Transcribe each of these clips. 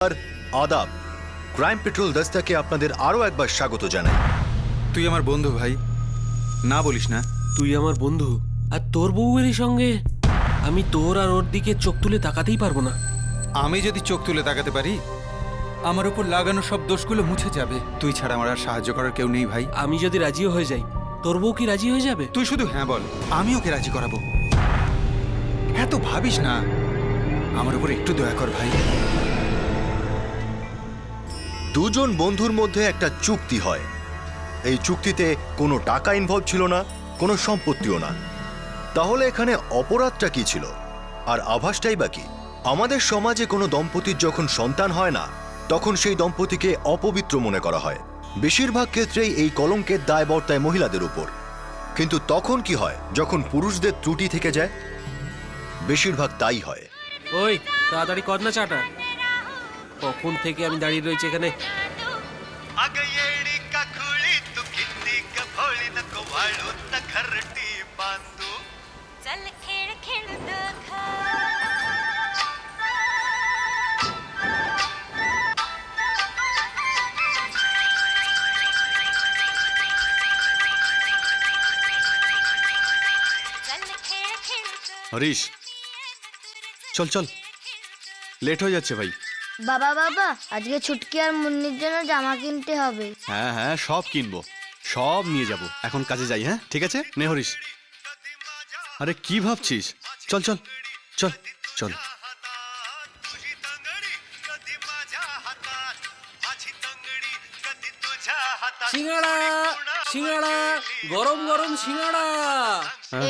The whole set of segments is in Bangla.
আর আদাব, ক্রাইম পেট্রোল দস্তাকে আপনাদের আরো একবার স্বাগত জানাই। তুই আমার বন্ধু ভাই, না বলিস না। তুই আমার বন্ধু, আর তোর বউয়ের সঙ্গে আমি তোর আর ওর দিকে চোখ তুলে তাকাতেই পারবো না। আমি যদি চোখ তুলে তাকাতে পারি, আমার উপর লাগানো সব দোষগুলো মুছে যাবে। তুই ছাড়া আমার আর সাহায্য করার কেউ নেই ভাই। আমি যদি রাজিও হয়ে যাই, তোর বউ কি রাজি হয়ে যাবে? তুই শুধু হ্যাঁ বল, আমি ওকে রাজি করাবো। এত ভাবিস না, আমার উপর একটু দয়া কর ভাই। দুজন বন্ধুর মধ্যে একটা চুক্তি হয়। এই চুক্তিতে কোনো টাকা ইনভলভ ছিল না, কোনো সম্পত্তিও না। তাহলে এখানে অপরাধটা কি ছিল, আর আভাসটাই বা কি? আমাদের সমাজে কোনো দম্পতির যখন সন্তান হয় না, তখন সেই দম্পতিকে অপবিত্র মনে করা হয়। বেশিরভাগ ক্ষেত্রেই এই কলঙ্কের দায় বর্তায় মহিলাদের উপর। কিন্তু তখন কি হয় যখন পুরুষদের ত্রুটি থেকে যায়? বেশিরভাগ তাই হয়। ওই তাড়াতাড়ি কর না চাটা। কখন থেকে আমি দাঁড়িয়ে রয়েছি এখানে। হরিশ, চল চল, লেট হয়ে যাচ্ছে ভাই। বাবা বাবা, আজকে ছুটকি আর মুন্নির জন্য জামা কিনতে হবে। হ্যাঁ হ্যাঁ, সব কিনবো, সব নিয়ে যাব। এখন কাজে যাই। হ্যাঁ ঠিক আছে, নে হরিশ। আরে কি ভাবছিস? চল চল চল চল। সিঙ্গাড়া সিঙ্গাড়া, গরম গরম সিঙ্গাড়া।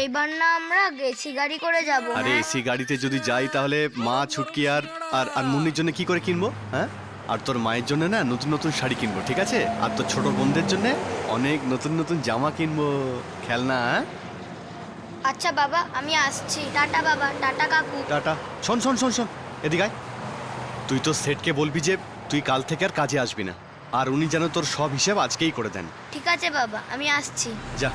এইবার না আমরা গেছি গাড়ি করে যাব। আরে এসি গাড়িতে যদি যাই তাহলে মা, ছুটকি আর আর আর মুন্নির জন্য কি করে কিনবো? হ্যাঁ, আর তোর মায়ের জন্য না নতুন নতুন শাড়ি কিনবো, ঠিক আছে? আর তোর ছোট বোনদের জন্য অনেক নতুন নতুন জামা কিনবো, খেলনা। হ্যাঁ আচ্ছা বাবা, আমি আসছি। টাটা বাবা, টাটা কাকু। টাটা। শোন শোন শোন শোন, এদিকে আয়। তুই তো সেটকে বলবি যে তুই কাল থেকে আর কাজে আসবি না, আর উনি যেন তোর সব হিসাব আজকেই করে দেন। ঠিক আছে বাবা, আমি আসছি। যা।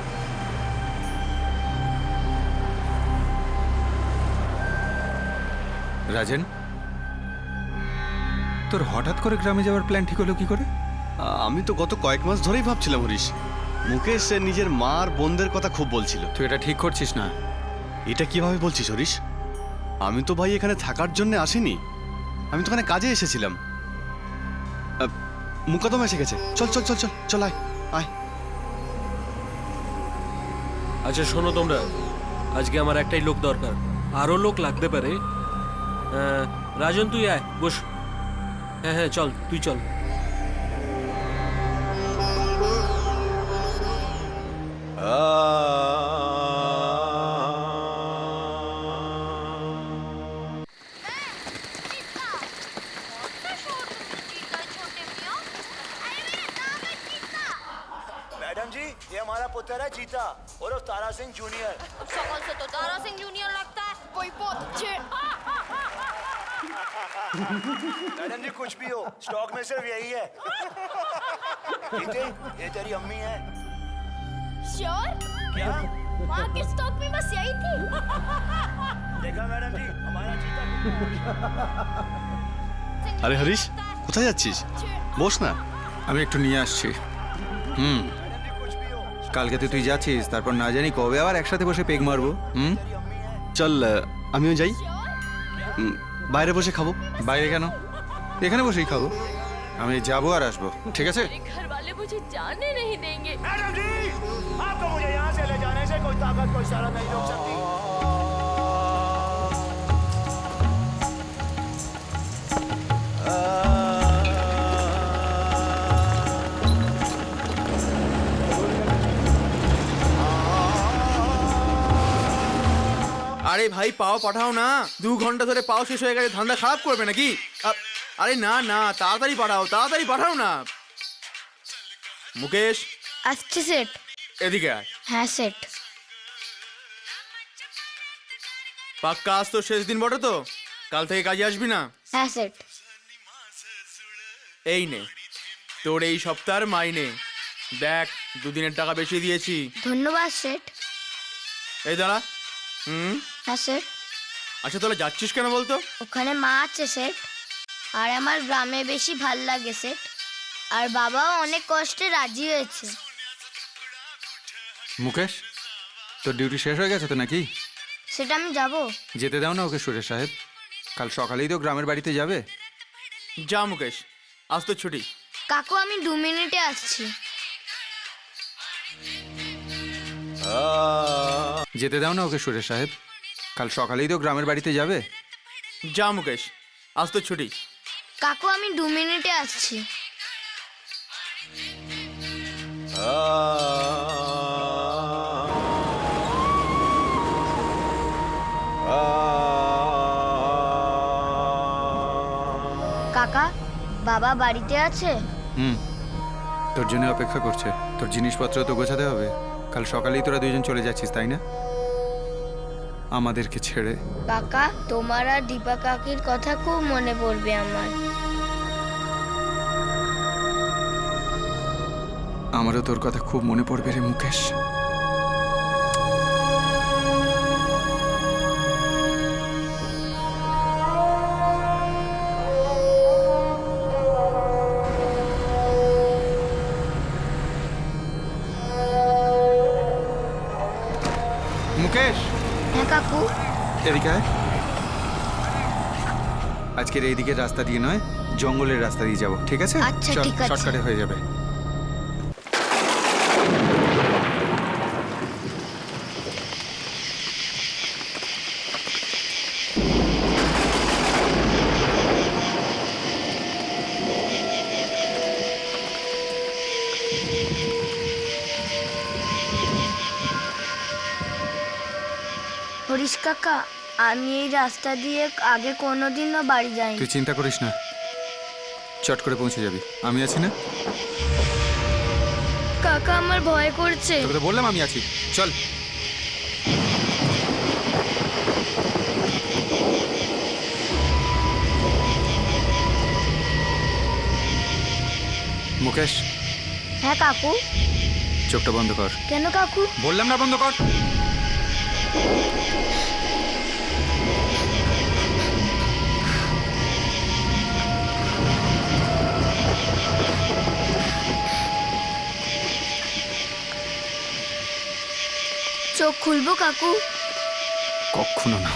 রাজেন, তোর হঠাৎ করে গ্রামে যাওয়ার প্ল্যান ঠিক হলো কি করে? আমি তো গত কয়েক মাস ধরেই ভাবছিলাম হরিশ। মুকেশ সে নিজের মা আর বোনদের কথা খুব বলছিল। তুই এটা ঠিক করছিস না। এটা কিভাবে বলছিস হরিশ? আমি তো ভাই এখানে থাকার জন্য আসিনি, আমি তো এখানে কাজে এসেছিলাম। মুকদম এসে গেছে। চল চল চল চল চল, আয় আয়। আচ্ছা শোনো তোমরা, আজকে আমার একটাই লোক দরকার, আরো লোক লাগতে পারে। রাজন তুই আয়, বস। হ্যাঁ হ্যাঁ চল, তুই চল। मैडम जी, ये हमारा पुत्र है जीता और तारा सिंह जूनियर। शक्ल से तो तारा सिंह जूनियर लगता है, कोई बहुत अच्छे। मैडम जी कुछ भी हो, स्टॉक में सिर्फ यही है। जीते, ये तेरी अम्मी है। श्योर? क्या? वहाँ के स्टॉक में बस यही थी। देखा मैडम जी, हमारा जीता। আরে হরিশ, কোথায় যাচ্ছিস? বস না। আমি একটু নিয়ে আসছি। मैडम जी कुछ भी हो, কালকে তুই যাচ্ছিস, তারপর না জানি কবে আবার একসাথে বসে পেগ মারবো। চল, আমিও যাই। বাইরে বসে খাবো। বাইরে কেন? এখানে বসেই খাবো। আমি যাবো আর আসবো, ঠিক আছে? मेरे घर वाले मुझे जाने नहीं देंगे। मैडम जी, आपको मुझे यहाँ से ले जाने से कोई ताकत, कोई सारा नहीं रोक सकती। আরে ভাই পাও পাঠাও না, 2 ঘন্টা ধরে পাও শেষ হয়ে গেছে, ধান্দা খারাপ করবে নাকি? আরে না না, তাড়াতাড়ি পাঠাও, তাড়াতাড়ি পাঠাও না। মুকেশ, আসছি সেট। এদিকে আয়। হ্যাঁ সেট। পাক্কা আজ তো শেষ দিন বটে, তো কাল থেকে কাজে আসবি না? হ্যাঁ সেট। এই নে তোর এই সপ্তাহের মাইনে, দেখ 2 দিনের টাকা বেশি দিয়েছি। ধন্যবাদ সেট। এই দাঁড়া। হ্যাঁ স্যার। আচ্ছা তাহলে যাচ্ছিস কেন বলতো? ওখানে মা আছে স্যার। আর আমার গ্রামে বেশি ভাল লাগে সেট। আর বাবাও অনেক কষ্টে রাজি হয়েছে। মুকেশ, তোর ডিউটি শেষ হয়ে গেছে তো নাকি? সেটা আমি যাব। যেতে দাও না ওকে সুরেশ সাহেব, কাল সকালেই তো গ্রামের বাড়িতে যাবে। যা মুকেশ, আজ তো ছুটি। কাকু আমি 2 মিনিটে আসছি। যেতে দাও না ওকে সুরেশ সাহেব, কাল সকালেই তো গ্রামের বাড়িতে যাবে। যা মুকেশ, আজ তো ছুটি। কাকু আমি 2 মিনিটে আসছি। কাকা, বাবা বাড়িতে আছে? তোর জন্য অপেক্ষা করছে। তোর জিনিসপত্র তো গোছাতে হবে। কাল সকালেই তোরা দুজন চলে যাচ্ছিস, তাই না? আমাদেরকে ছেড়ে। কাকা, তোমার আর দীপা কাকির কথা খুব মনে পড়বে আমার। আমারও তোর কথা খুব মনে পড়বে রে মুকেশ। মুকেশ, হ্যাঁ কাকু। এদিকে আয়। আজকের এই দিকের রাস্তা দিয়ে নয়, জঙ্গলের রাস্তা দিয়ে যাব, ঠিক আছে? আচ্ছা, চল, ঠিক আছে। শর্টকাটে হয়ে যাবে। হরিশ কাকা, আমি এই রাস্তা দিয়ে আগে কোনোদিনও বাড়ি যাইনি। তুই চিন্তা করিস না, চট করে পৌঁছে যাবি। আমি আছি না? কাকা আমার ভয় করছে। তোকে তো বললাম আমি আছি, চল। মুকেশ, হ্যাঁ কাকু। চোখটা বন্ধ কর। কেন কাকু? বললাম না বন্ধ কর। চোখ খুলবো কাকু? কখনো না।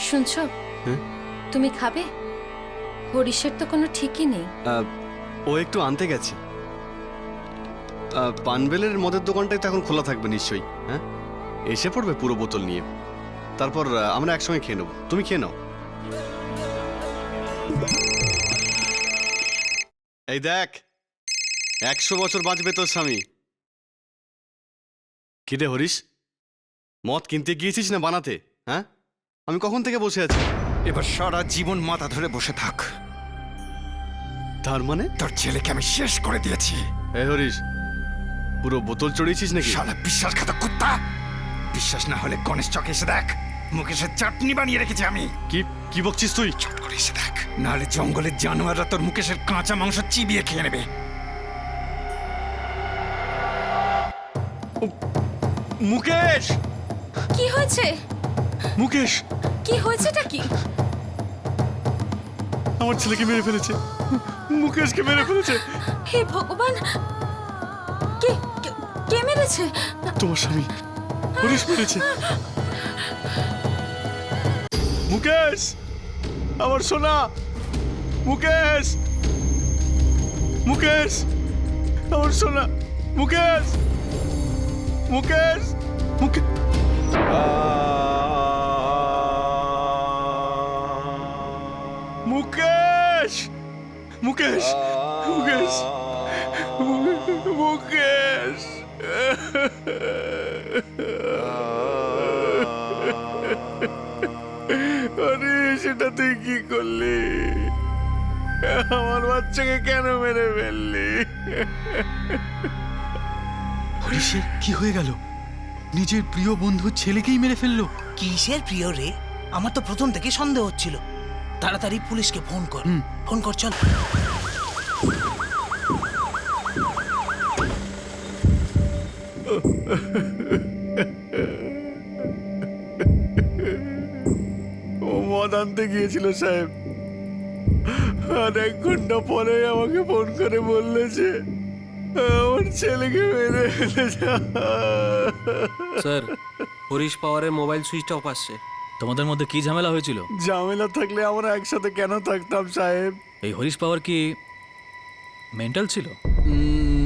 শুনছো, তুমি খাবে? হরিশের তো কোনো ঠিকই নেই। ও একটু আনতে গেছে। পানবেলের মদের দোকানটাই তো এখন খোলা থাকবে নিশ্চয়ই। হ্যাঁ, এসে পড়বে পুরো বোতল নিয়ে। তারপর আমরা একসঙ্গে খেয়ে নেবো। তুমি খেয়ে নাও। এই দেখ, 100 বছর বাঁচবে তোর স্বামী। কি রে হরিশ, মদ কিনতে গিয়েছিস না বানাতে? হ্যাঁ, আমি কখন থেকে বসে আছি। এবার সারা জীবন মাথা ধরে বসে থাক। তার মানে তোর ছেলেকে আমি শেষ করে দিয়েছি। এই হরিশ, পুরো বোতল চড়িয়েছিস নাকি? শালা বিশ্বাসঘাতক কুত্তা। বিশ্বাস না হলে গণেশ চকে এসে দেখ, মুকেশের চাটনি বানিয়ে রেখেছি আমি। কি কি বকছিস তুই? চট করে এসে দেখ, নাহলে জঙ্গলের জানোয়াররা তোর মুকেশের কাঁচা মাংস চিবিয়ে খেয়ে নেবে। মুকেশ, কি হয়েছে? মুকেশ, কি হয়েছেটা কি? আমার ছেলেকে মেরে ফেলেছে। মুকেশকে মেরে ফেলেছে। হে ভগবান, কে কে- কে মেরেছে? তোমার স্বামী হরিশ মেরেছে। মুকেশ, আমার সোনা, মুকেশ, মুকেশ, আমার সোনা, মুকেশ, মুকেশ, মুকেশ। মুকেশ, মুকেশ, মুকেশ, মুকেশ। আরে সেটা তুই কি করলি? আমার বাচ্চাকে কেন মেরে ফেললি? হরিশের কি হয়ে গেল? নিজের প্রিয় বন্ধুর ছেলেকেই মেরে ফেললো। কিসের প্রিয় রে? আমার তো প্রথম থেকে সন্দেহ হচ্ছিল। তাড়াতাড়ি পুলিশকে ফোন কর। ফোন কর, চল। ও মদ আনতে গিয়েছিল সাহেব, আর 1 ঘন্টা পরে আমাকে ফোন করে বললে যে আমার ছেলেকে মেরে ফেলেছে। স্যার, হরিশ পাওয়ারের মোবাইল সুইচ অফ আসছে। তোমাদের মধ্যে কি ঝামেলা হয়েছিল? ঝামেলা থাকলে আমরা একসাথে কেন থাকতাম সাহেব? এই হরিশ পাওয়ার কি মেন্টাল ছিল?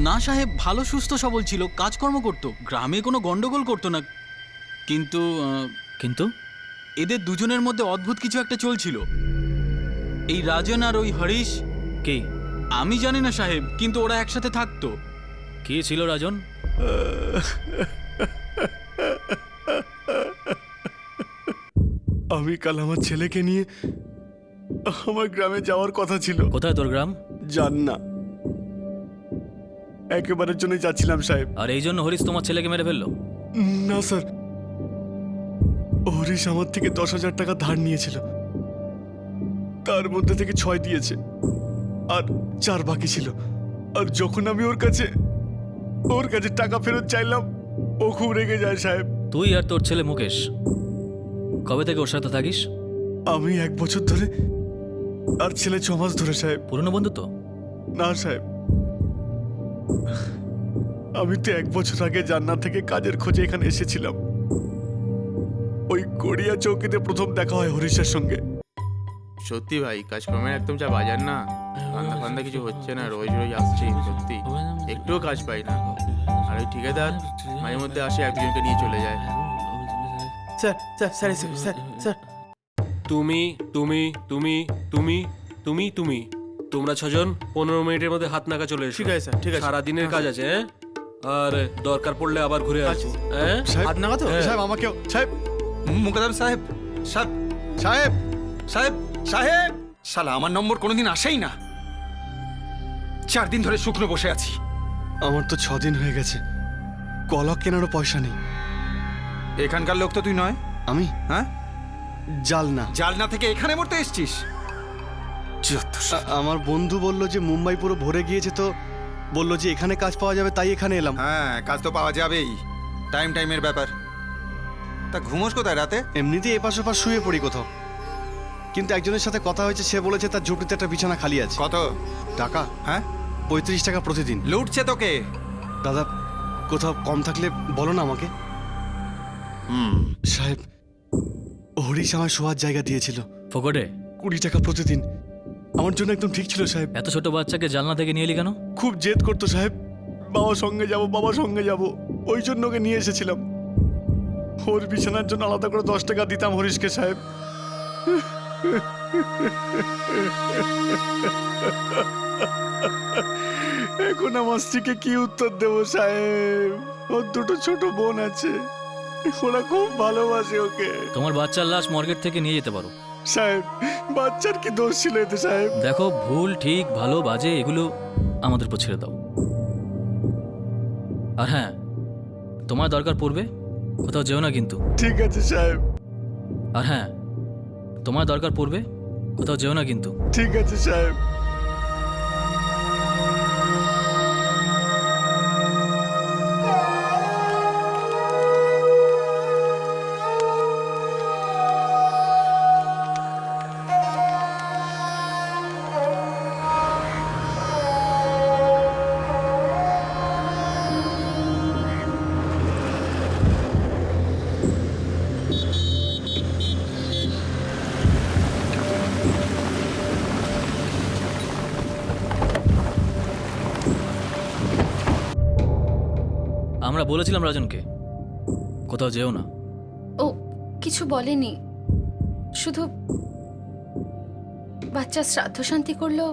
না সাহেব, ভালো সুস্থ সবল ছিল, কাজকর্ম করতো, গ্রামে কোনো গন্ডগোল করতো না। কিন্তু কিন্তু এদের দুজনের মধ্যে অদ্ভুত কিছু একটা চলছিল। এই রাজন আর ওই হরিশ, কি? আমি জানি না সাহেব, কিন্তু ওরা একসাথে থাকতো। কি ছিল রাজন? আমি কাল আমার ছেলেকে নিয়ে আমার গ্রামে যাওয়ার কথা ছিল। কোথায় তোর গ্রাম? জান না, একেবারের জন্যই যাচ্ছিলাম সাহেব। আর এই জন্য হরিশ তোমার ছেলেকে মেরে ফেললো? না স্যার, হরিশ আমার থেকে 10,000 টাকা ধার নিয়েছিল, তার মধ্যে থেকে 6 দিয়েছে আর 4 বাকি ছিল। আর যখন আমি ওর কাছে টাকা ফেরত চাইলাম, ও খুব রেগে যায় সাহেব। তুই আর তোর ছেলে মুকেশ কবে থেকে ওর সাথে থাকিস? আমি 1 বছর ধরে, আর ছেলে 6 মাস ধরে সাহেব। পুরনো বন্ধু তো? না সাহেব, আমি তো 1 বছর আগে জান্নাত থেকে কাজের খোঁজে এখানে এসেছিলাম। ওই গড়িয়া চৌকিতে প্রথম দেখা হয় হরিশের সঙ্গে। সত্যি ভাই, কাজকর্মের একদম যা বাজার না, কান্দা ফান্দা কিছু হচ্ছে না, রোজ রোজ আসছে, সত্যি একটুও কাজ পাই না। আর ওই ঠিকাদার মাঝে মধ্যে আসে, 1-2জনকে নিয়ে চলে যায়। Sir, sir, sir, sir, sir. তুমি তুমি তুমি তুমি তুমি তুমি তোমরা 6 জন 15 মিনিটের মধ্যে হাত নাকা চলে এসো। ঠিক আছে স্যার, ঠিক আছে। সারা দিনের কাজ আছে, হ্যাঁ? আর দরকার পড়লে আবার ঘুরে আসবো, হ্যাঁ? সাহেব, হাত নাগা তো? সাহেব আমাকেও, সাহেব, মুকাদ্দাম সাহেব, সাহেব, সাহেব, সাহেব, সাহেব, শালা আমার নম্বর কোনোদিন আসেই না। 4 দিন ধরে শুকনো বসে আছি। আমার তো 6 দিন হয়ে গেছে, কলক কেনারও পয়সা নেই। এখানকার লোক তো তুই নয়। আমি হ্যাঁ, জালনা। জালনা থেকে এখানে মরতে এসছিস? আমার বন্ধু বলল যে মুম্বাই পুরো ভরে গিয়েছে, তো বলল যে এখানে কাজ পাওয়া যাবে, তাই এখানে এলাম। হ্যাঁ, কাজ তো পাওয়া যাবেই, টাইমের ব্যাপার। তা ঘুমোস কোথায় রাতে? এমনিতেই এপাশ ওপাশ শুয়ে পড়ি কোথাও, কিন্তু একজনের সাথে কথা হয়েছে, সে বলেছে তার ঝুপড়িতে একটা বিছানা খালি আছে। কত টাকা? হ্যাঁ, 35 টাকা প্রতিদিন। লুটছে তোকে? দাদা, কোথাও কম থাকলে বলো না আমাকে। সাহেব, হরিশ আমার শোয়ার জায়গা দিয়েছিল, ফোকটে? 20 টাকা প্রতিদিন। আমার জন্য একদম ঠিক ছিল সাহেব। এত ছোট বাচ্চাকে জানলা থেকে নিয়ে এলি কেন? খুব জেদ করতো সাহেব, বাবার সঙ্গে যাব, বাবার সঙ্গে যাব, ওই জন্য ওকে নিয়ে এসেছিলাম। ওর বিছানার জন্য আলাদা করে 10 টাকা দিতাম হরিশকে সাহেব। এখন আমার স্ত্রীকে কি উত্তর দেবো সাহেব? ওর 2টো ছোট বোন আছে, ওরা খুব ভালোবাসে ওকে। তোমার বাচ্চার লাশ মর্গেট থেকে নিয়ে যেতে পারো। সাহেব, বাচ্চার কি দোষ ছিল এতে সাহেব? দেখো, ভুল ঠিক ভালো বাজে এগুলো আমাদের উপর ছেড়ে দাও। আর হ্যাঁ, তোমার দরকার পড়বে কোথাও যেও না কিন্তু। ঠিক আছে সাহেব। আর হ্যাঁ, তোমার দরকার পড়বে কোথাও যেও না কিন্তু। ঠিক আছে সাহেব। আমরা বলেছিলাম রাজনকে কোথাও যেও না। ও কিছু বলেনি, শুধু বাচ্চার শ্রাদ্ধ শান্তি করলো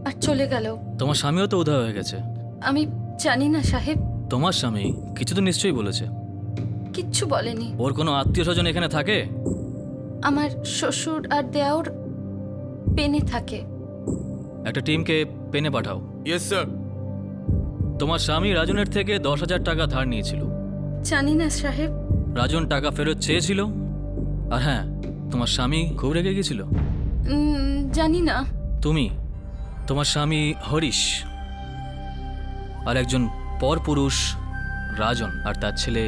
আর চলে গেল। তোমার স্বামীও তো উধাও হয়ে গেছে। আমি জানি না সাহেব। তোমার স্বামী কিছু তো নিশ্চয়ই বলেছে। কিচ্ছু বলেনি। ওর কোনো আত্মীয় স্বজন এখানে থাকে? আমার শ্বশুর আর দেওর পেনে থাকে। একটা টিমকে পেনে পাঠাও। Yes sir. তোমার স্বামী রাজনের থেকে 10,000 টাকা ধার নিয়েছিল। জানি না সাহেব। রাজন টাকা ফেরত চেয়েছিল। আর হ্যাঁ, তোমার স্বামী খুব রেগে গেছিল। জানি না। তুমি, তোমার স্বামী হরিশ আর একজন পরপুরুষ রাজন আর তার ছেলে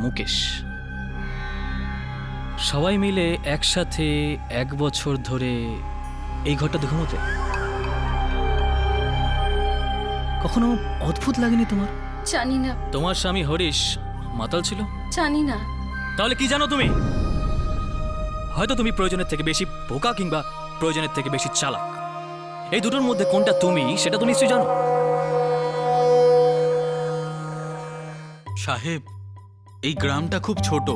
মুকেশ সবাই মিলে একসাথে 1 বছর ধরে এই ঘরটাতে ঘুমোতে। কখনো অদ্ভুত লাগেনি তোমার? জানি না। তোমার স্বামী হরিশ মাতাল ছিল? জানি না। তাহলে কি জানো তুমি? হয়তো তুমি প্রয়োজনের থেকে বেশি বোকা কিংবা প্রয়োজনের থেকে বেশি চালাক। এই দুটোর মধ্যে কোনটা তুমি সেটা তো নিশ্চয়ই জানো। সাহেব, এই গ্রামটা খুব ছোট,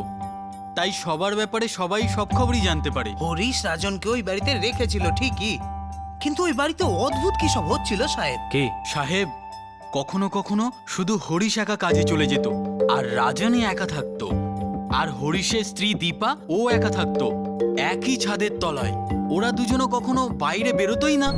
তাই সবার ব্যাপারে সবাই সব খবরই জানতে পারে। হরিশ রাজনকে ওই বাড়িতে রেখেছিল ঠিকই, কিন্তু ওই বাড়িতে অদ্ভুত কি সব হচ্ছিল সাহেব। কে? সাহেব, কখনো কখনো শুধু হরিশ একা কাজে চলে যেত আর রাজনই একা থাকতো, আর হরিশের স্ত্রী দীপা ও একা থাকতো একই ছাদের তলায়। ওরা দুজনও কখনো বাইরে বেরোতোই না।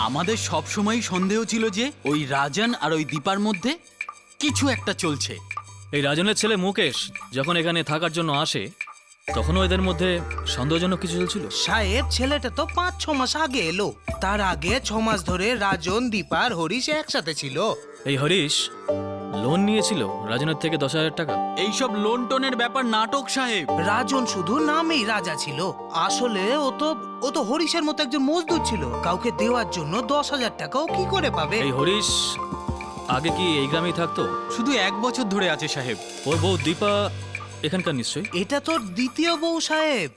আমাদের সবসময় সন্দেহ ছিল যে ওই রাজন আর ওই দীপার মধ্যে কিছু একটা চলছে। এই রাজনের ছেলে মুকেশ যখন এখানে থাকার জন্য আসে তখনও এদের মধ্যে সন্দেহজনক কিছু চলছিল। সাহেব, ছেলেটা তো 5-6 মাস আগে এলো। তার আগে 6 মাস ধরে রাজন, দীপার, হরিশ একসাথে ছিল। এই হরিশ লোন নিয়েছিল রাজনের থেকে 10,000 টাকা। এইসব লোন টোনের ব্যাপার নাটক সাহেব। রাজন শুধু নামেই রাজা ছিল, আসলে ও তো হরিশের মতো একজন মজদুর ছিল। কাউকে দেওয়ার জন্য 10,000 টাকাও কি করে পাবে? এই হরিশ আগে কি এই গ্রামেই থাকতো? শুধু 1 বছর ধরে আছে সাহেব। ওর বউ দীপা এখানকার নিশ্চয়ই। এটা তোর দ্বিতীয় বউ সাহেব।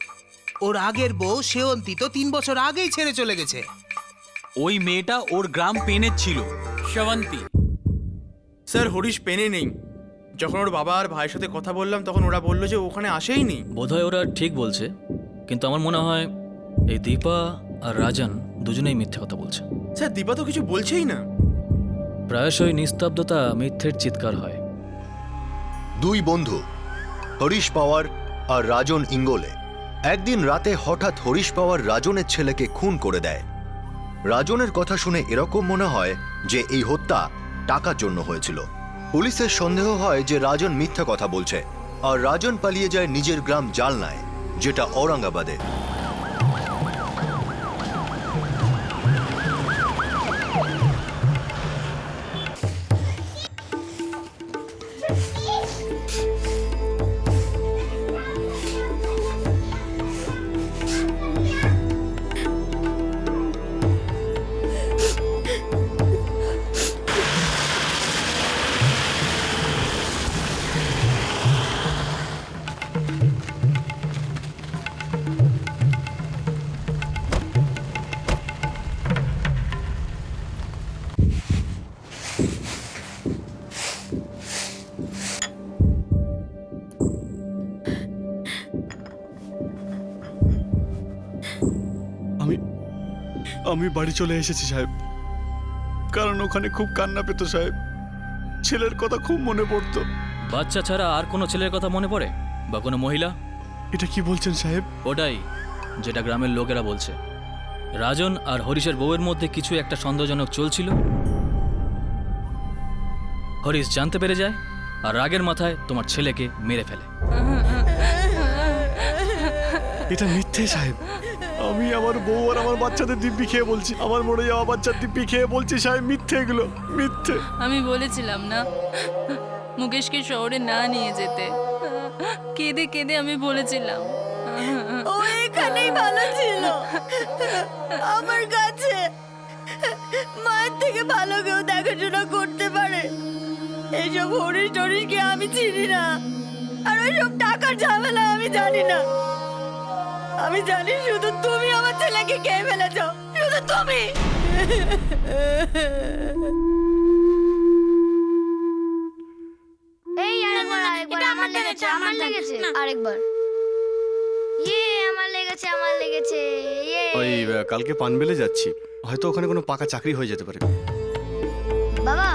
ওর আগের বউ সেয়ন্তী তো 3 বছর আগেই ছেড়ে চলে গেছে। ওই মেয়েটা ওর গ্রাম পেনের ছিল, সেবন্তী। স্যার, হরিশ পেনে নেই। যখন ওর বাবা আর ভাইয়ের সাথে কথা বললাম তখন ওরা বললো যে ওখানে আসেইনি। বোধহয় ওরা ঠিক বলছে, কিন্তু আমার মনে হয় এই দীপা আর রাজন দুজনেই মিথ্যে কথা বলছে। স্যার, দীপা তো কিছু বলছেই না। প্রায়শই নিস্তব্ধতা মিথ্যের চিৎকার হয়। 2 বন্ধু, হরিশ পাওয়ার আর রাজন ইঙ্গোলে, একদিন রাতে হঠাৎ হরিশ পাওয়ার রাজনের ছেলেকে খুন করে দেয়। রাজনের কথা শুনে এরকম মনে হয় যে এই হত্যা টাকার জন্য হয়েছিল। পুলিশের সন্দেহ হয় যে রাজন মিথ্যা কথা বলছে, আর রাজন পালিয়ে যায় নিজের গ্রাম জালনায়, যেটা ঔরঙ্গাবাদে। আমি বাড়ি চলে এসেছি সাহেব, কারণ ওখানে খুব কান্না পেত সাহেব। ছেলের কথা খুব মনে পড়তো। বাচ্চা ছাড়া আর কোনো ছেলের কথা মনে পড়ে বা কোনো মহিলা? এটা কি বলছেন সাহেব? ওটাই যেটা গ্রামের লোকেরা বলছে। রাজন আর হরিশের বউয়ের মধ্যে কিছু একটা সন্দেহজনক চলছিল। হরিশ জানতে পেরে যায় আর রাগের মাথায় তোমার ছেলেকে মেরে ফেলে। এটা মিথ্যে সাহেব। আমি আমার বউ আর আমার বাচ্চাদের দিব্যি খেয়ে বলছি, আমার মরে যাওয়া বাচ্চার দিব্যি খেয়ে বলছি সাহেব, মিথ্যে এগুলো, মিথ্যে। আমি বলেছিলাম না মুকেশকে শহরে না নিয়ে যেতে। কেঁদে কেঁদে আমি বলেছিলাম ও এখানেই ভালো ছিল আমার কাছে। মায়ের থেকে ভালো কেউ দেখাশোনা করতে পারে? এইসব হরিশ টরিশকে আমি চিনি না, আর ওইসব টাকার ঝামেলা আমি জানি না। আমি জানি শুধু তুমি আমার ছেলেকে খেয়ে ফেলেছ, শুধু তুমি। এই আরেকবার আরেকবার, আমার লেগেছে আমার লেগেছে, আরেকবার। আমার লেগেছে আমার লেগেছে। ওই কালকে পানবেলে যাচ্ছি, হয়তো ওখানে কোনো পাকা চাকরি হয়ে যেতে পারে। বাবা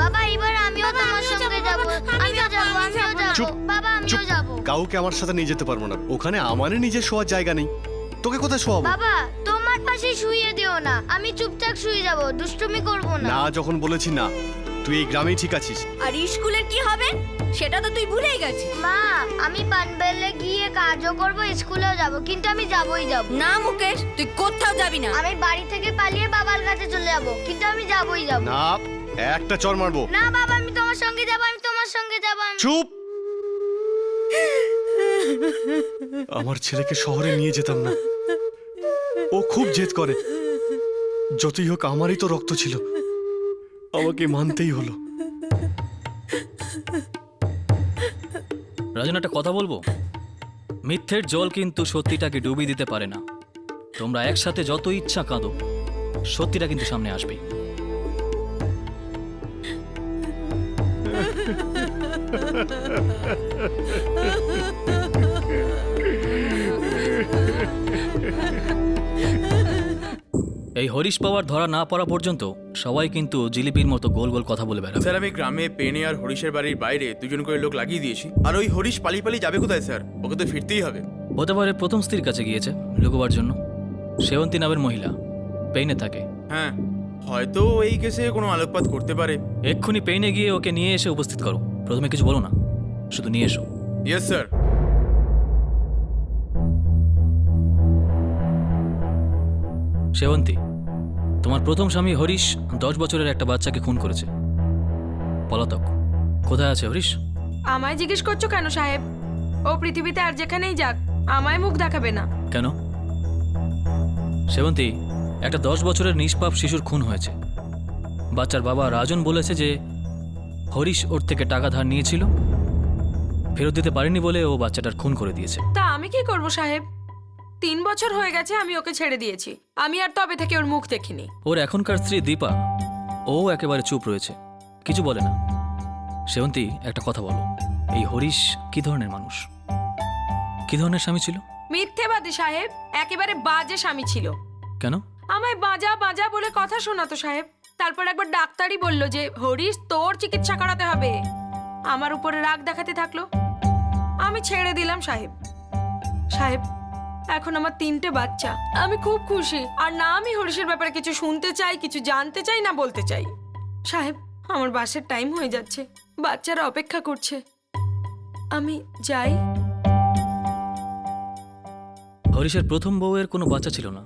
বাবা, এবার আমিও তোমার সঙ্গে যাব। আমিও যাব আমিও যাব। চুপ, বাবা আমিও চুপ। যাব। কাউকে আমার সাথে নিয়ে যেতে পারবো না, ওখানে আমারই নিজের শোয়ার জায়গা নেই। তোকে কোথায় শোয়াবো? বাবা তোমার পাশে শুইয়ে দিও না, আমি চুপচাপ শুয়ে যাব, দুষ্টুমি করব না। না, যখন বলেছি না, তুই এই গ্রামেই ঠিক আছিস। আর স্কুলের কি হবে সেটা তো তুই ভুলেই গেছিস। মা, আমি পানবেলে গিয়ে কাজও করব, স্কুলেও যাব, কিন্তু আমি যাবই যাব। না মুকেশ, তুই কোথাও যাবি না। আমি বাড়ি থেকে পালিয়ে বাবার কাছে চলে যাব, কিন্তু আমি যাবই যাব। না, একটা চর মারবো। না বাবা, আমি তোমার সঙ্গে যাব, আমি তোমার সঙ্গে যাব। চুপ। আমার ছেলেকে শহরে নিয়ে যেতাম না, ও খুব জেদ করে। যতই হোক আমারই তো রক্ত ছিল, আমাকে মানতেই হলো। রাজন, একটা কথা বলবো? মিথ্যের জল কিন্তু সত্যিটাকে ডুবিয়ে দিতে পারে না। তোমরা একসাথে যত ইচ্ছা কাঁদো, সত্যিটা কিন্তু সামনে আসবেই। এই হরিশ পাওয়ার ধরা না পড়া পর্যন্ত সবাই কিন্তু জিলিপির মতো গোল গোল কথা বলে বেড়াবে। স্যার, আমি গ্রামে পেনে আর হরিশের বাড়ির বাইরে দুজন করে লোক লাগিয়ে দিয়েছি। আর ওই হরিশ পালিয়ে পালিয়ে যাবে কোথায় স্যার? ওকে তো ফিরতেই হবে। হতে পারে প্রথম স্ত্রীর কাছে গিয়েছে লুকোবার জন্য। সেবন্তী নামের মহিলা পেইনে থাকে। হ্যাঁ, হয়তো এই কেসে কোনো আলোকপাত করতে পারে। এক্ষুনি পেইনে গিয়ে ওকে নিয়ে এসে উপস্থিত করো। প্রথমে কিছু বলো না, শুধু নিয়ে এসো। Yes sir. সেবন্তী, তোমার প্রথম স্বামী হরিশ 10 বছরের একটা বাচ্চাকে খুন করেছে। পলাতক। কোথায় আছে হরিশ? আমায় জিজ্ঞেস করছো কেন সাহেব? ও পৃথিবীতে আর যেখানেই যাক আমায় মুখ দেখাবে না। কেন? সেবন্তী, একটা 10 বছরের নিষ্পাপ শিশুর খুন হয়েছে। বাচ্চার বাবা রাজন বলেছে যে হরিশ ওর থেকে টাকা ধার নিয়েছিল, ফেরত দিতে পারেনি বলে ও বাচ্চাটার খুন করে দিয়েছে। তা আমি কি করব সাহেব? 3 বছর হয়ে গেছে আমি ওকে ছেড়ে দিয়েছি। আমি আর তবে থেকে ওর মুখ দেখিনি। ওর এখনকার স্ত্রী দীপা, ও একেবারে চুপ রয়েছে, কিছু বলে না। সেবন্তী, একটা কথা বলো, এই হরিশ কি ধরনের মানুষ? কি ধরনের স্বামী ছিল? মিথ্যেবাদী সাহেব, একেবারে বাজে স্বামী ছিল। কেন? আমায় বাজা বাজা বলে কথা শোনাতো সাহেব। তারপর একবার ডাক্তারই বলল যে হরিশ তোর চিকিৎসা করাতে হবে। আমার উপরে রাগ দেখাতে থাকলো, আমি ছেড়ে দিলাম সাহেব। সাহেব, এখন আমার 3টে বাচ্চা, আমি খুব খুশি। আর না আমি হরিশের ব্যাপারে কিছু শুনতে চাই, কিছু জানতে চাই, না বলতে চাই। সাহেব, আমার বাসের টাইম হয়ে যাচ্ছে, বাচ্চারা অপেক্ষা করছে, আমি যাই। হরিশের প্রথম বউয়ের কোনো বাচ্চা ছিল না,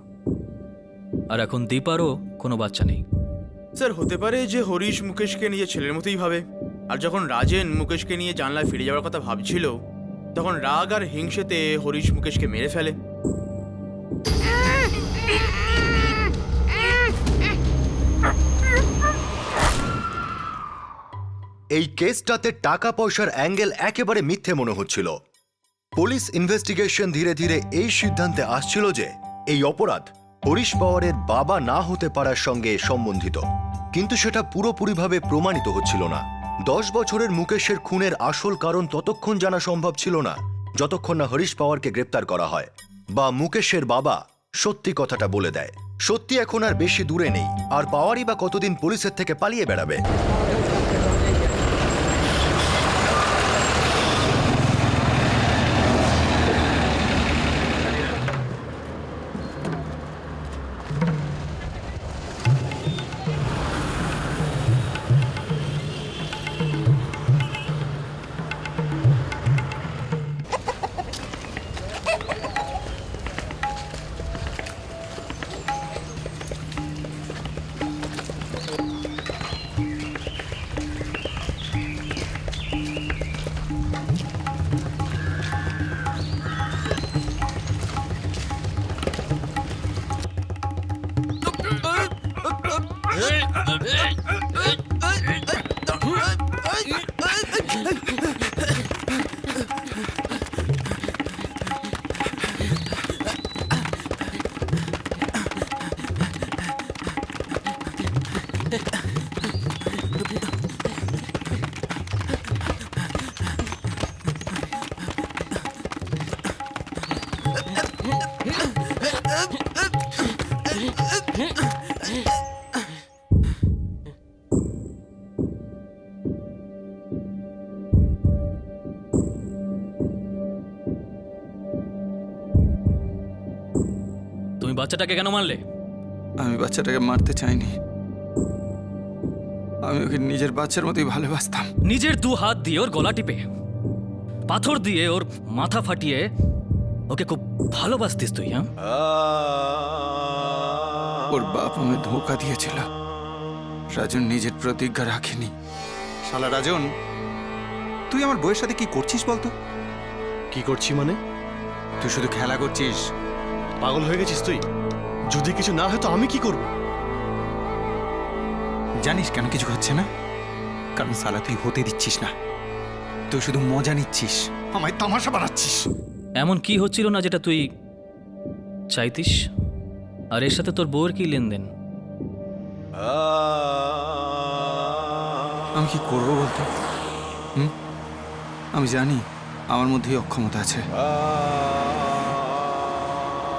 আর এখন দীপারও কোনো বাচ্চা নেই। স্যার, হতে পারে যে হরিশ মুকেশকে নিজের ছেলের মতোই ভাবে। আর যখন রাজেন মুকেশকে নিয়ে জানলায় ফিরে যাওয়ার কথা ভাবছিল, তখন রাগ আর হিংসেতে হরিশ মুকেশকে মেরে ফেলে। এই কেসটাতে টাকা পয়সার অ্যাঙ্গেল একেবারে মিথ্যে মনে হচ্ছিল। পুলিশ ইনভেস্টিগেশন ধীরে ধীরে এই সিদ্ধান্তে আসছিল যে এই অপরাধ হরিশ পাওয়ারের বাবা না হতে পারার সঙ্গে সম্বন্ধিত, কিন্তু সেটা পুরোপুরিভাবে প্রমাণিত হচ্ছিল না। 10 বছরের মুকেশের খুনের আসল কারণ ততক্ষণ জানা সম্ভব ছিল না যতক্ষণ না হরিশ পাওয়ারকে গ্রেপ্তার করা হয় বা মুকেশের বাবা সত্যি কথাটা বলে দেয়। সত্যি এখন আর বেশি দূরে নেই, আর পাওয়ারই বা কতদিন পুলিশের থেকে পালিয়ে বেড়াবে। তুমি বাচ্চাটাকে কেন মারলে? আমি বাচ্চাটাকে মারতে চাইনি, আমি ওকে নিজের বাচ্চার মতোই ভালোবাসতাম। নিজের 2 হাত দিয়ে ওর গলা টিপে, পাথর দিয়ে ওর মাথা ফাটিয়ে ওকে খুব ভালোবাসতিস তুই, হ্যাঁ? ওর বাপ আমায় ধোঁকা দিয়েছিল, রাজন নিজের প্রতিজ্ঞা রাখেনি। শালা রাজন, তুই আমার বউয়ের সাথে কি করছিস বলতো? কি করছি মানে? তুই শুধু খেলা করছিস। পাগল হয়ে গেছিস তুই? যদি কিছু না হয় তো আমি কি করব? জানিস কেন কিছু হচ্ছে না? কারণ শালা তুই হতে দিচ্ছিস না, তুই শুধু মজা নিচ্ছিস, আমায় তামাশা বানাচ্ছিস। এমন কি হচ্ছিল না যেটা তুই চাইতিস? আর এর সাথে তোর বউয়ের কি লেনদেন? আমি কি করবো বলতো? আমি জানি আমার মধ্যেই অক্ষমতা আছে।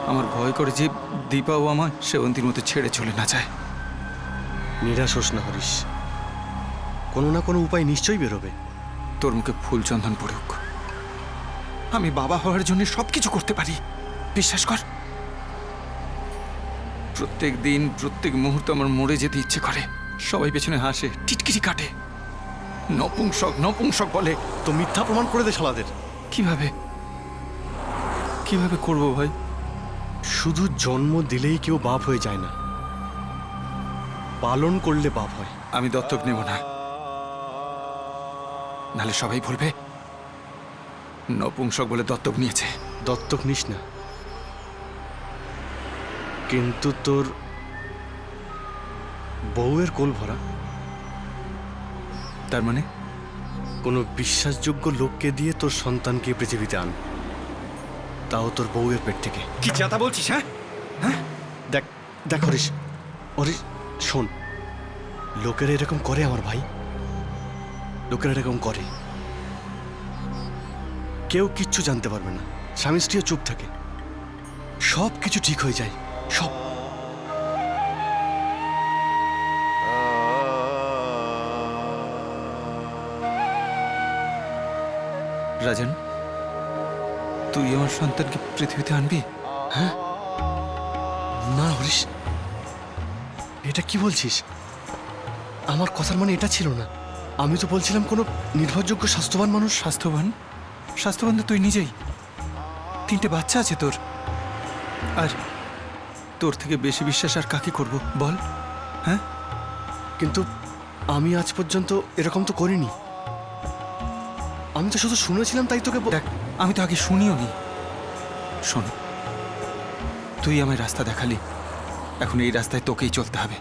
আমার ভয় করে যে দীপাও আমার সেবন্তীর মতো ছেড়ে চলে না যায়। নিরাশ হোস না হরিশ, কোনো না কোনো উপায় নিশ্চয়ই বেরোবে। তোর মুখে ফুল চন্দন পড়ুক, আমি বাবা হওয়ার জন্য সবকিছু করতে পারি, বিশ্বাস কর। প্রত্যেক দিন প্রত্যেক মুহূর্তে আমার মরে যেতে ইচ্ছে করে। সবাই পেছনে হাসে, টিটকিরি কাটে, নপুংসক নপুংসক বলে। তো মিথ্যা প্রমাণ করে দে শালাদের। কিভাবে কিভাবে করবো ভাই? শুধু জন্ম দিলেই কেউ বাপ হয়ে যায় না, পালন করলে বাপ হয়। আমি দত্তক নেব না, নাহলে সবাই বলবে নপুংসক বলে দত্তক নিয়েছে। দত্তক নিস না, কিন্তু তোর বউয়ের কোল ভরা। তার মানে কোনো বিশ্বাসযোগ্য লোককে দিয়ে তোর সন্তানকে পৃথিবীতে আন, তাও তোর বউয়ের পেট থেকে। কি চাতা বলছিস? হ্যাঁ, দেখ দেখ হরিশ, হরিশ শোন, লোকেরা এরকম করে আমার ভাই, লোকেরা এরকম করে। কেউ কিচ্ছু জানতে পারবে না, স্বামী স্ত্রীও চুপ থাকে, সব কিছু ঠিক হয়ে যায়, সব। রাজন, তুই আমার সন্তানকে পৃথিবীতে আনবি? হ্যাঁ? না হরিশ, এটা কি বলছিস? আমার কথার মানে এটা ছিল না। আমি তো বলছিলাম কোনো নির্ভরযোগ্য স্বাস্থ্যবান মানুষ। স্বাস্থ্যবান? স্বাস্থ্যবান তো তুই নিজেই। 3টে বাচ্চা আছে তোর, আর তোর থেকে বেশি বিশ্বাস আর কাকে করব বল? হ্যাঁ, কিন্তু আমি আজ পর্যন্ত এরকম তো করিনি। আমি তো শুধু শুনেছিলাম, তাই তোকে দেখ, আমি তো আগে শুনিও নি। শোন, তুই আমায় রাস্তা দেখালি, এখন এই রাস্তায় তোকেই চলতে হবে।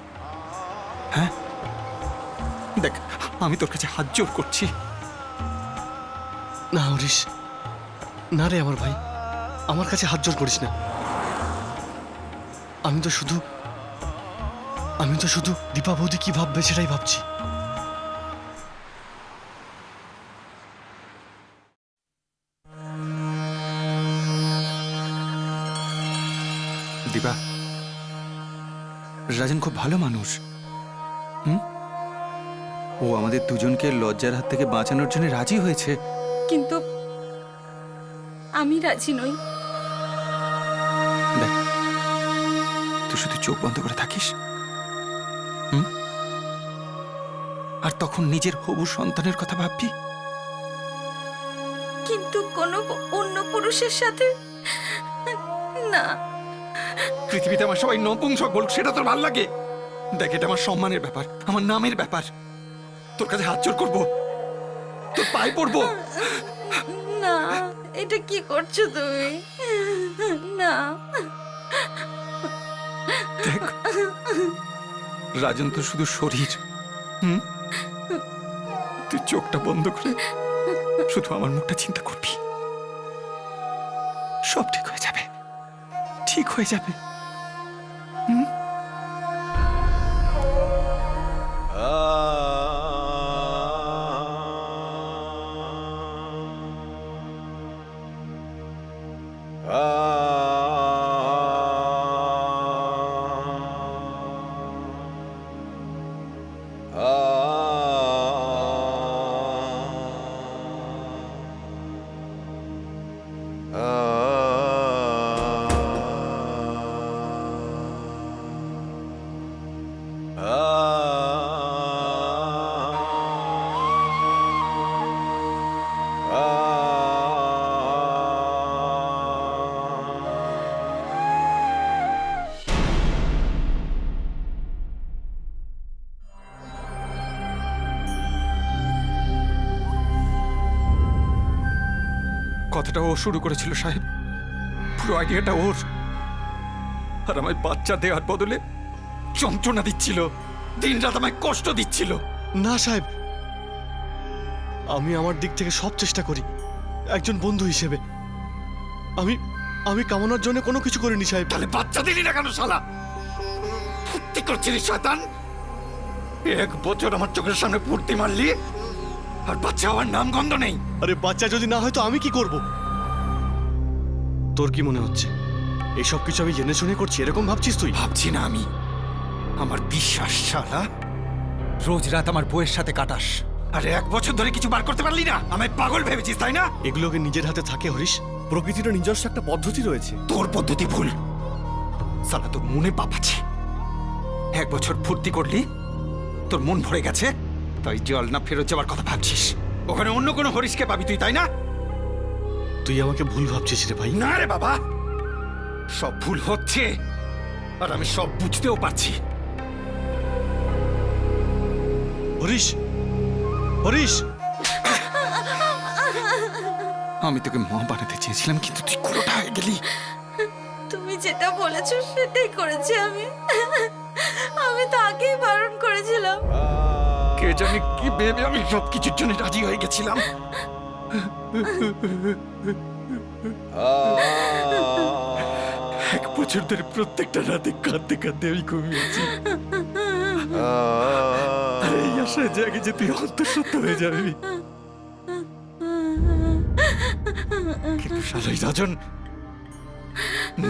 হ্যাঁ, দেখ, আমি তোর কাছে হাত জোর করছি। না হরিশ, না রে আমার ভাই, আমার কাছে হাত জোর করিস না। আমি তো শুধু দীপা বৌদি কি ভাববে সেটাই ভাবছি। দীপা, রাজন খুব ভালো মানুষ। ও আমাদের দুজনকে লজ্জার হাত থেকে বাঁচানোর জন্য রাজি হয়েছে। কিন্তু আমি রাজি নই। দেখ, তুই শুধু চোখ বন্ধ করে থাকিস, আর তখন নিজের হবু সন্তানের কথা ভাববি। কিন্তু কোনো অন্য পুরুষের সাথে না। পৃথিবীতে আমার সবাই নপুংসক বলুক, সেটা তোর ভালো লাগে? দেখ, এটা আমার সম্মানের ব্যাপার, আমার নামের ব্যাপার। তোর কাছে হাত জোর করবো, তোর পায়ে পড়বো। না, এটা কি করছো তুমি? না। দেখ, রাজন তো শুধু শরীর। তুই চোখটা বন্ধ করে শুধু আমার মুখটা চিন্তা করবি, সব ঠিক হয়ে যাবে, ঠিক হয়ে যাবে। কথাটা ও শুরু করেছিল সাহেব, পুরো আইডিয়াটা ওর। আর আমায় বাচ্চা দেওয়ার বদলে যন্ত্রণা দিচ্ছিল, দিনরাত আমায় কষ্ট দিচ্ছিল। না সাহেব, আমি আমার দিক থেকে সব চেষ্টা করি একজন বন্ধু হিসেবে। আমি আমি কামনার জন্য কোনো কিছু করিনি সাহেব। তাহলে বাচ্চা দিলি না কেন শালা? ফুর্তি করছিলি শয়তান? 1 বছর আমার চোখের সামনে ফুর্তি মারলি, আর বাচ্চা হওয়ার নাম গন্ধ নেই। আরে বাচ্চা যদি না হয় তো আমি কি করব? তোর কি মনে হচ্ছে এসব কিছু আমি জেনে শুনে করছি, এরকম ভাবছিস তুই? ভাবছি না আমি, আমার বিশ্বাস শালা। রোজ রাত আমার বউয়ের সাথে কাটাস, আরে 1 বছর ধরে কিছু বার করতে পারলি না? আমায় পাগল ভেবেছিস তাই না? এগুলোকে নিজের হাতে থাকে হরিশ। প্রকৃতির নিজস্ব একটা পদ্ধতি রয়েছে। তোর পদ্ধতি ভুল শালা, তোর মনে পাপ আছে। 1 বছর ফুর্তি করলি, তোর মন ভরে গেছে, তাই জল না ফেরত যাওয়ার কথা ভাবছিস। ওখানে অন্য কোনো হরিশকে পাবি তুই, তাই না? তুই আমাকে ভুল ভাবছিস রে ভাই। না রে বাবা, সব ভুল হচ্ছে, আর আমি সব বুঝতেও পারছি। হরিশ, হরিশ, আমি তোকে মা বানাতে চেয়েছিলাম, কিন্তু তুই কুড়োটা হয়ে গেলি। তুমি যেটা বলেছো সেটাই করেছি আমি। আমি তো আগেই বারণ করেছিলাম। কে জানে কি ভেবে আমি সব কিছুর জন্য রাজি হয়ে গেছিলাম। 1 বছর ধরে প্রত্যেকটা রাতে কাঁদতে কাঁদতে আমি ঘুমিয়েছি, আর এই আশায় জাগে যে তুই অন্তঃসত্ত্বা হয়ে যাবি। কিন্তু শালাই রাজন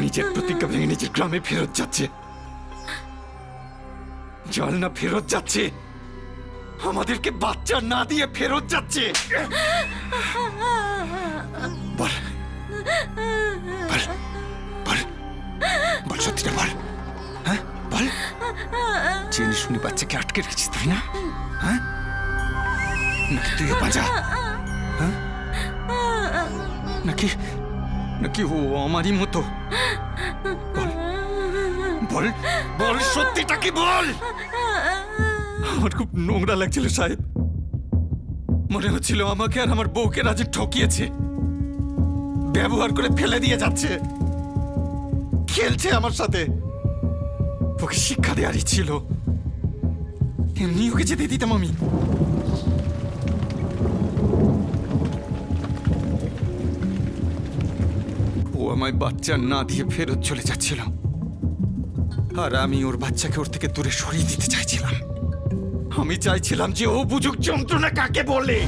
নিজের প্রতিজ্ঞা ভেঙে নিজের গ্রামে ফেরত যাচ্ছে। জল না ফেরত যাচ্ছে, আমাদেরকে বাচ্চা না দিয়ে ফেরত যাচ্ছে। বল বল বল বল, সত্যিটা বল। হ্যাঁ বল, জেনে শুনে বাচ্চাকে আটকে রেখেছিস তুই না? হ্যাঁ, নাকি তুইও বাজা? হ্যাঁ, নাকি নাকি ও আমারই মতো? বল বল বল, সত্যিটা কি বল। আমার খুব নোংরা লাগছিল সাহেব, মনে হচ্ছিল আমাকে আর আমার বউকে রাজে ঠকিয়েছে, ব্যবহার করে ফেলে দিয়ে যাচ্ছে, খেলছে আমার সাথে। ওকে শিক্ষা দেওয়ারই ছিল, এমনি ওকে যেতে দিতাম আমি? ও আমায় বাচ্চা না দিয়ে ফেরত চলে যাচ্ছিল, আর আমি ওর বাচ্চাকে ওর থেকে দূরে সরিয়ে দিতে চাইছিলাম। আমি চাইছিলাম যে ও বুঝুক যন্ত্রণা কাকে বলে।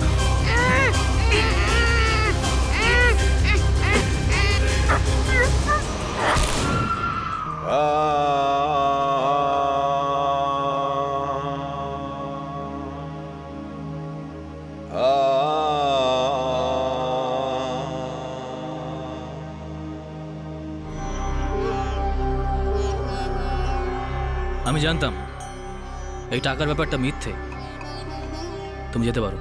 আমি জানতাম এই টাকার ব্যাপারটা মিথ্যে। তুমি যেতে পারো।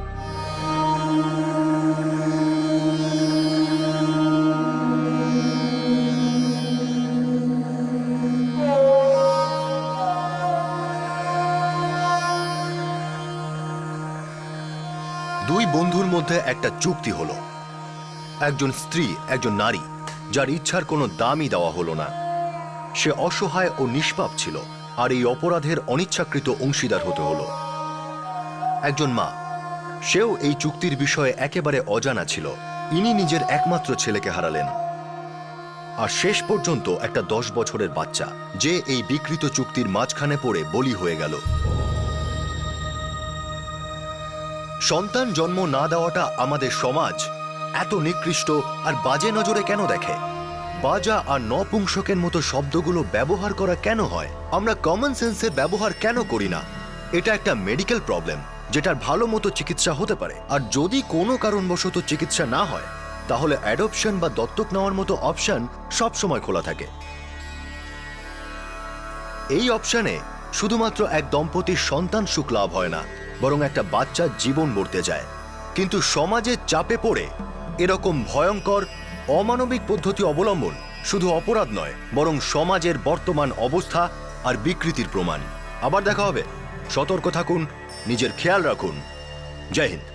দুই বন্ধুর মধ্যে একটা চুক্তি হলো। একজন স্ত্রী, একজন নারী, যার ইচ্ছার কোনো দামই দেওয়া হলো না। সে অসহায় ও নিষ্পাপ ছিল, আর এই অপরাধের অনিচ্ছাকৃত অংশীদার হতে হলো। একজন মা, সেও এই চুক্তির বিষয়ে একেবারে অজানা ছিল। ইনি নিজের একমাত্র ছেলেকে হারালেন। আর শেষ পর্যন্ত একটা 10 বছরের বাচ্চা, যে এই বিকৃত চুক্তির মাঝখানে পড়ে বলি হয়ে গেল। সন্তান জন্ম না দেওয়াটা আমাদের সমাজ এত নিকৃষ্ট আর বাজে নজরে কেন দেখে? বাজা আর নপুংসকের মতো শব্দগুলো ব্যবহার করা কেন হয়? আমরা কমন সেন্সের ব্যবহার কেন করি না? এটা একটা মেডিকেল প্রবলেম, যেটার ভালো মতো চিকিৎসা হতে পারে। আর যদি কোনো কারণবশত চিকিৎসা না হয়, তাহলে অ্যাডপশন বা দত্তক নেওয়ার মতো অপশন সবসময় খোলা থাকে। এই অপশনে শুধুমাত্র এক দম্পতির সন্তান সুখ লাভ হয় না, বরং একটা বাচ্চার জীবন মরতে যায়। কিন্তু সমাজের চাপে পড়ে এরকম ভয়ঙ্কর অমানবিক পদ্ধতি অবলম্বন শুধু অপরাধ নয়, বরং সমাজের বর্তমান অবস্থা আর বিকৃতির প্রমাণ। আবার দেখা হবে। সতর্ক থাকুন, নিজের খেয়াল রাখুন। জয় হিন্দ।